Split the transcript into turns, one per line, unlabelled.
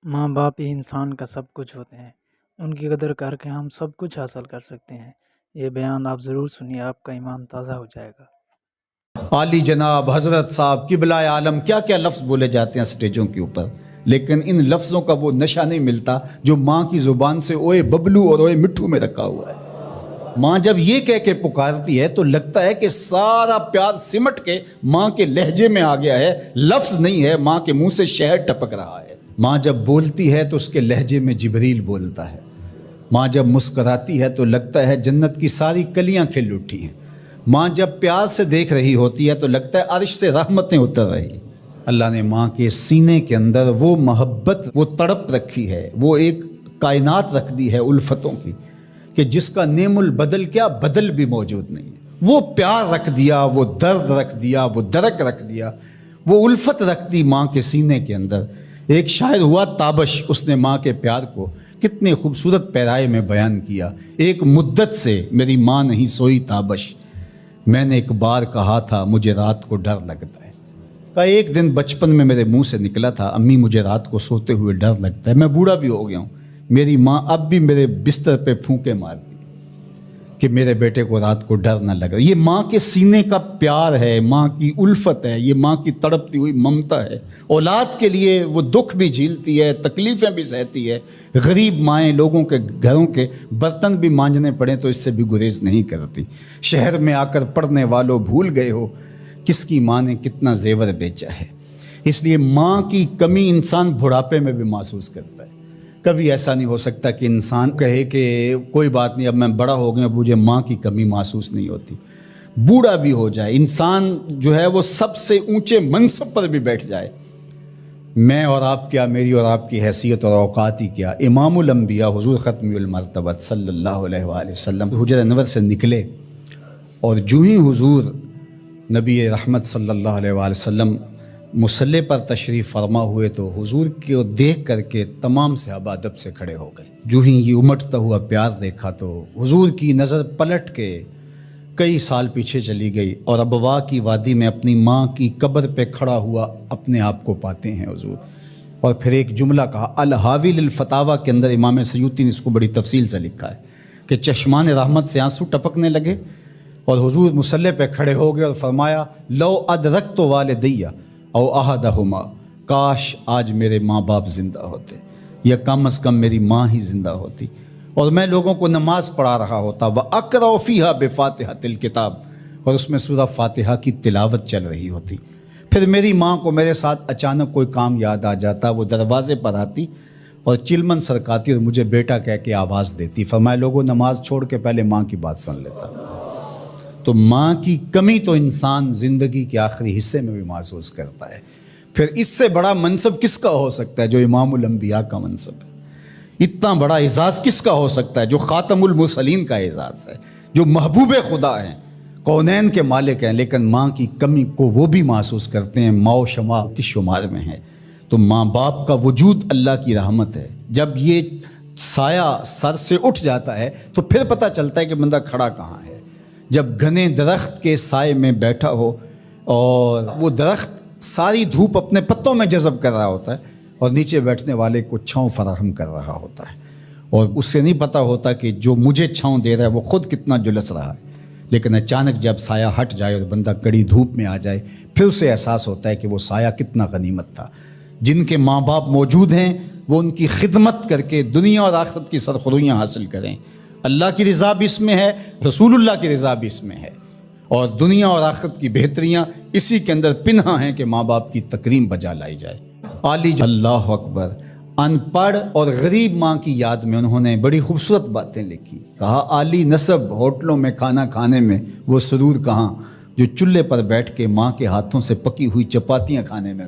ماں باپ ہی انسان کا سب کچھ ہوتے ہیں، ان کی قدر کر کے ہم سب کچھ حاصل کر سکتے ہیں۔ یہ بیان آپ ضرور سنیے، آپ کا ایمان تازہ ہو جائے گا۔
عالی جناب حضرت صاحب قبلہ عالم کیا کیا لفظ بولے جاتے ہیں اسٹیجوں کے اوپر، لیکن ان لفظوں کا وہ نشہ نہیں ملتا جو ماں کی زبان سے اوئے ببلو اور اوئے مٹھو میں رکھا ہوا ہے۔ ماں جب یہ کہہ کے پکارتی ہے تو لگتا ہے کہ سارا پیار سمٹ کے ماں کے لہجے میں آ گیا ہے، لفظ نہیں ہے، ماں کے منہ سے شہد ٹپک رہا ہے۔ ماں جب بولتی ہے تو اس کے لہجے میں جبریل بولتا ہے۔ ماں جب مسکراتی ہے تو لگتا ہے جنت کی ساری کلیاں کھل اٹھی ہیں۔ ماں جب پیار سے دیکھ رہی ہوتی ہے تو لگتا ہے عرش سے رحمتیں اتر رہی۔ اللہ نے ماں کے سینے کے اندر وہ محبت، وہ تڑپ رکھی ہے، وہ ایک کائنات رکھ دی ہے الفتوں کی، کہ جس کا نعم البدل کیا بدل بھی موجود نہیں ہے۔ وہ پیار رکھ دیا، وہ درد رکھ دیا، وہ درک رکھ دیا، وہ الفت رکھ دی ماں کے سینے کے اندر۔ ایک شاعر ہوا تابش، اس نے ماں کے پیار کو کتنے خوبصورت پیرائے میں بیان کیا۔ ایک مدت سے میری ماں نہیں سوئی تابش، میں نے ایک بار کہا تھا مجھے رات کو ڈر لگتا ہے۔ کا ایک دن بچپن میں میرے منہ سے نکلا تھا، امی مجھے رات کو سوتے ہوئے ڈر لگتا ہے۔ میں بوڑھا بھی ہو گیا ہوں، میری ماں اب بھی میرے بستر پہ پھونکے مارتی کہ میرے بیٹے کو رات کو ڈر نہ لگے۔ یہ ماں کے سینے کا پیار ہے، ماں کی الفت ہے، یہ ماں کی تڑپتی ہوئی ممتا ہے۔ اولاد کے لیے وہ دکھ بھی جھیلتی ہے، تکلیفیں بھی سہتی ہے۔ غریب مائیں لوگوں کے گھروں کے برتن بھی مانجنے پڑیں تو اس سے بھی گریز نہیں کرتی۔ شہر میں آ کر پڑھنے والوں بھول گئے ہو کس کی ماں نے کتنا زیور بیچا ہے۔ اس لیے ماں کی کمی انسان بڑھاپے میں بھی محسوس کرتا ہے۔ کبھی ایسا نہیں ہو سکتا کہ انسان کہے کہ کوئی بات نہیں، اب میں بڑا ہو گیا، اب مجھے ماں کی کمی محسوس نہیں ہوتی۔ بوڑھا بھی ہو جائے انسان جو ہے وہ سب سے اونچے منصب پر بھی بیٹھ جائے، میں اور آپ کیا، میری اور آپ کی حیثیت اور اوقات ہی کیا۔ امام الانبیاء حضور ختم المرتبت صلی اللہ علیہ وآلہ وسلم حجر انور سے نکلے، اور جو ہی حضور نبی رحمت صلی اللہ علیہ وآلہ وسلم مصلی پر تشریف فرما ہوئے تو حضور کو دیکھ کر کے تمام صحابہ ادب سے کھڑے ہو گئے۔ جو ہی یہ امٹتا ہوا پیار دیکھا تو حضور کی نظر پلٹ کے کئی سال پیچھے چلی گئی، اور ابوا کی وادی میں اپنی ماں کی قبر پہ کھڑا ہوا اپنے آپ کو پاتے ہیں حضور۔ اور پھر ایک جملہ کہا، الحاوی للفتاوی کے اندر امام سیوطی نے اس کو بڑی تفصیل سے لکھا ہے کہ چشمان رحمت سے آنسو ٹپکنے لگے، اور حضور مصلی پہ کھڑے ہو گئے اور فرمایا، لو ادرکت والدیہ او احدہما، کاش آج میرے ماں باپ زندہ ہوتے، یا کم از کم میری ماں ہی زندہ ہوتی، اور میں لوگوں کو نماز پڑھا رہا ہوتا، وَأَقْرَأُ فِيهَا بِفَاتِحَةِ الْكِتَابِ، اور اس میں سورہ فاتحہ کی تلاوت چل رہی ہوتی۔ پھر میری ماں کو میرے ساتھ اچانک کوئی کام یاد آ جاتا، وہ دروازے پر آتی اور چلمن سرکاتی اور مجھے بیٹا کہہ کے آواز دیتی، فرمایا لوگوں نماز چھوڑ کے پہلے ماں کی بات سن لیتا۔ تو ماں کی کمی تو انسان زندگی کے آخری حصے میں بھی محسوس کرتا ہے۔ پھر اس سے بڑا منصب کس کا ہو سکتا ہے جو امام الانبیاء کا منصب ہے؟ اتنا بڑا اعزاز کس کا ہو سکتا ہے جو خاتم المرسلین کا اعزاز ہے، جو محبوب خدا ہیں، کونین کے مالک ہیں، لیکن ماں کی کمی کو وہ بھی محسوس کرتے ہیں۔ ماں و شمع کس شمار میں ہے؟ تو ماں باپ کا وجود اللہ کی رحمت ہے۔ جب یہ سایہ سر سے اٹھ جاتا ہے تو پھر پتہ چلتا ہے کہ بندہ کھڑا کہاں ہے۔ جب گھنے درخت کے سائے میں بیٹھا ہو اور وہ درخت ساری دھوپ اپنے پتوں میں جذب کر رہا ہوتا ہے، اور نیچے بیٹھنے والے کو چھاؤں فراہم کر رہا ہوتا ہے، اور اس سے نہیں پتہ ہوتا کہ جو مجھے چھاؤں دے رہا ہے وہ خود کتنا جلس رہا ہے، لیکن اچانک جب سایہ ہٹ جائے اور بندہ کڑی دھوپ میں آ جائے، پھر اسے احساس ہوتا ہے کہ وہ سایہ کتنا غنیمت تھا۔ جن کے ماں باپ موجود ہیں وہ ان کی خدمت کر کے دنیا اور آخرت کی سرخرویاں حاصل کریں۔ اللہ کی رضا بھی اس میں ہے، رسول اللہ کی رضا بھی اس میں ہے، اور دنیا اور آخرت کی بہتریاں اسی کے اندر پنہاں ہیں کہ ماں باپ کی تکریم بجا لائی جائے۔ اللہ اکبر۔ ان پڑھ اور غریب ماں کی یاد میں انہوں نے بڑی خوبصورت باتیں لکھی، کہا عالی نسب ہوٹلوں میں کھانا کھانے میں وہ سرور کہاں جو چولہے پر بیٹھ کے ماں کے ہاتھوں سے پکی ہوئی چپاتیاں کھانے میں۔